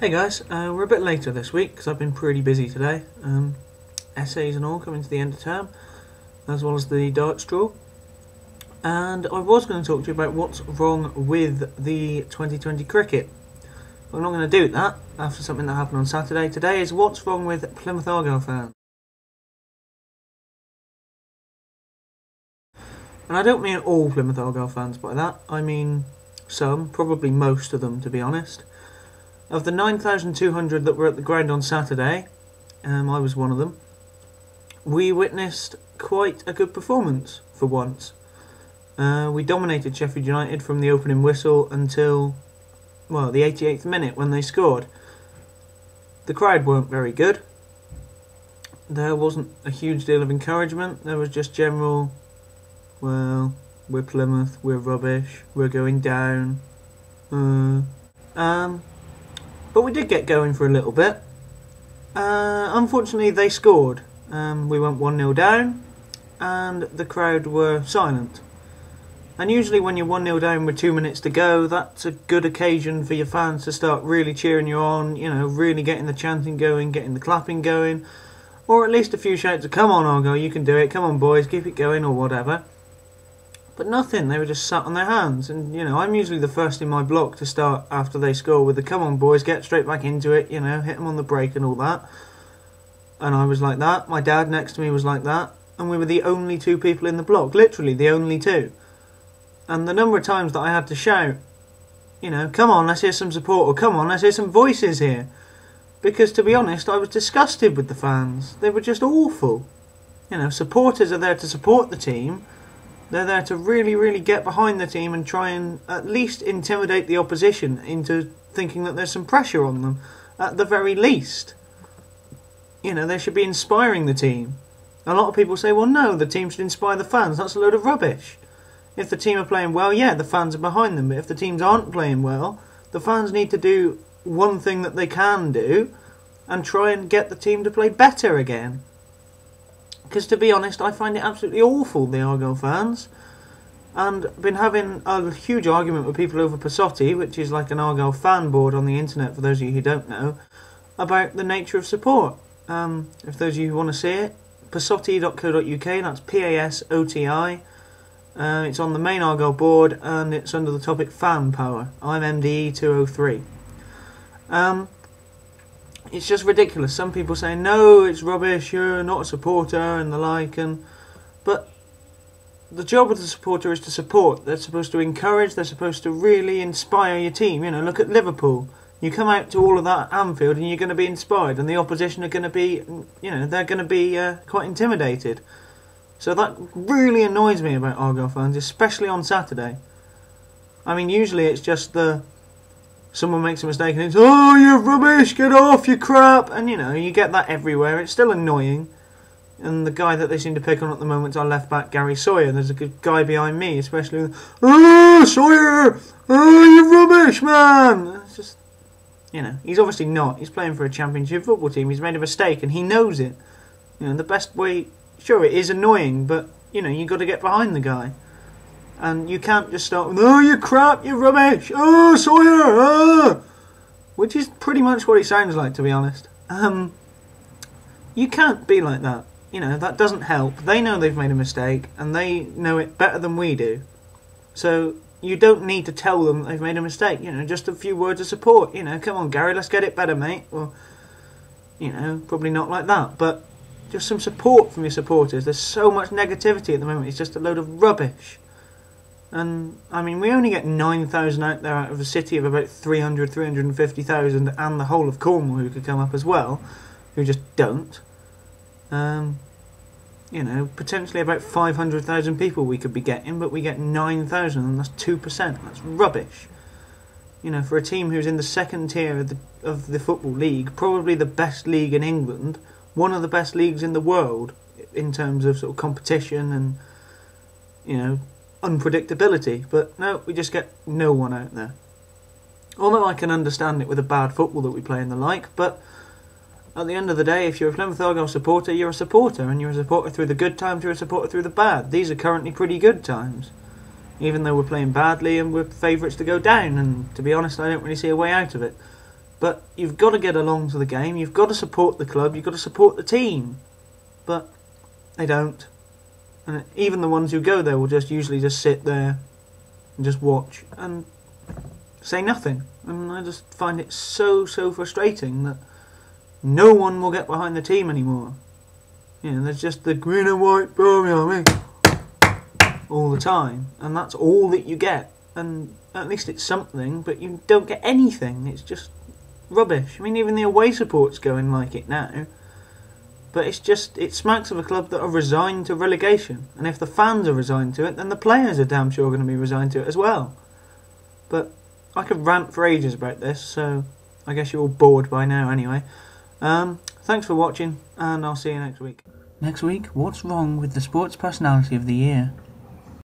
Hey guys, we're a bit later this week because I've been pretty busy today. Essays and all coming to the end of term, as well as the darts draw. And I was going to talk to you about what's wrong with the 2020 cricket. But I'm not going to do that after something that happened on Saturday. Today is what's wrong with Plymouth Argyle fans. And I don't mean all Plymouth Argyle fans by that. I mean some, probably most of them to be honest. Of the 9,200 that were at the ground on Saturday, I was one of them, we witnessed quite a good performance for once. We dominated Sheffield United from the opening whistle until, well, the 88th minute when they scored. The crowd weren't very good. There wasn't a huge deal of encouragement. There was just general, well, we're Plymouth, we're rubbish, we're going down. But we did get going for a little bit. Unfortunately, they scored. We went 1-0 down, and the crowd were silent. And usually when you're 1-0 down with 2 minutes to go, that's a good occasion for your fans to start really cheering you on, you know, really getting the chanting going, getting the clapping going, or at least a few shouts of, come on Argyle, you can do it, come on boys, keep it going, or whatever. But nothing, they were just sat on their hands. And, you know, I'm usually the first in my block to start after they score with the come on boys, get straight back into it, you know, hit them on the break and all that. And I was like that, my dad next to me was like that, and we were the only two people in the block, literally the only two. And the number of times that I had to shout, you know, come on, let's hear some support, or come on, let's hear some voices here. Because to be honest, I was disgusted with the fans. They were just awful. You know, supporters are there to support the team. They're there to really, really get behind the team and try and at least intimidate the opposition into thinking that there's some pressure on them, at the very least. You know, they should be inspiring the team. A lot of people say, well, no, the team should inspire the fans. That's a load of rubbish. If the team are playing well, yeah, the fans are behind them. But if the teams aren't playing well, the fans need to do one thing that they can do and try and get the team to play better again. Because to be honest, I find it absolutely awful, the Argyle fans. And I've been having a huge argument with people over Passotti, which is like an Argyle fan board on the internet, for those of you who don't know, about the nature of support. If those of you who want to see it, passotti.co.uk, that's P-A-S-O-T-I. It's on the main Argyle board, and it's under the topic Fan Power. I'm MDE 203. It's just ridiculous. Some people say, no, it's rubbish, you're not a supporter and the like. But the job of the supporter is to support. They're supposed to encourage, they're supposed to really inspire your team. You know, look at Liverpool. You come out to all of that at Anfield and you're going to be inspired, and the opposition are going to be, you know, they're going to be quite intimidated. So that really annoys me about Argyle fans, especially on Saturday. I mean, usually it's just someone makes a mistake and it's, oh, you're rubbish, get off, you crap. And, you know, you get that everywhere. It's still annoying. And the guy that they seem to pick on at the moment is our left back, Gary Sawyer. There's a good guy behind me, especially with, oh, Sawyer, oh, you're rubbish, man. It's just, you know, he's obviously not. He's playing for a championship football team. He's made a mistake and he knows it. You know, the best way, sure, it is annoying, but, you know, you've got to get behind the guy. And you can't just start with, oh, you crap, you rubbish, oh, Sawyer, which is pretty much what it sounds like, to be honest. You can't be like that. You know, that doesn't help. They know they've made a mistake, and they know it better than we do. So you don't need to tell them they've made a mistake. You know, just a few words of support. You know, come on, Gary, let's get it better, mate. Well, you know, probably not like that, but just some support from your supporters. There's so much negativity at the moment. It's just a load of rubbish. And, I mean, we only get 9,000 out there out of a city of about 300, 350,000, and the whole of Cornwall who could come up as well, who just don't. You know, potentially about 500,000 people we could be getting, but we get 9,000, and that's 2%. That's rubbish. You know, for a team who's in the second tier of the Football League, probably the best league in England, one of the best leagues in the world, in terms of sort of competition and, you know, unpredictability, but no, we just get no one out there. Although I can understand it with the bad football that we play and the like, but at the end of the day, if you're a Plymouth Argyle supporter, you're a supporter, and you're a supporter through the good times, you're a supporter through the bad. These are currently pretty good times. even though we're playing badly and we're favourites to go down, and to be honest I don't really see a way out of it. But you've got to get along to the game, you've got to support the club, you've got to support the team. But they don't. And even the ones who go there will just usually just sit there and just watch and say nothing. And I just find it so frustrating that no one will get behind the team anymore. You know, there's just the green and white army all the time, and that's all that you get. And at least it's something, but you don't get anything. It's just rubbish. I mean, even the away support's going like it now. But it smacks of a club that are resigned to relegation. And if the fans are resigned to it, then the players are damn sure going to be resigned to it as well. But I could rant for ages about this, so I guess you're all bored by now anyway. Thanks for watching, and I'll see you next week. Next week, what's wrong with the Sports Personality of the Year?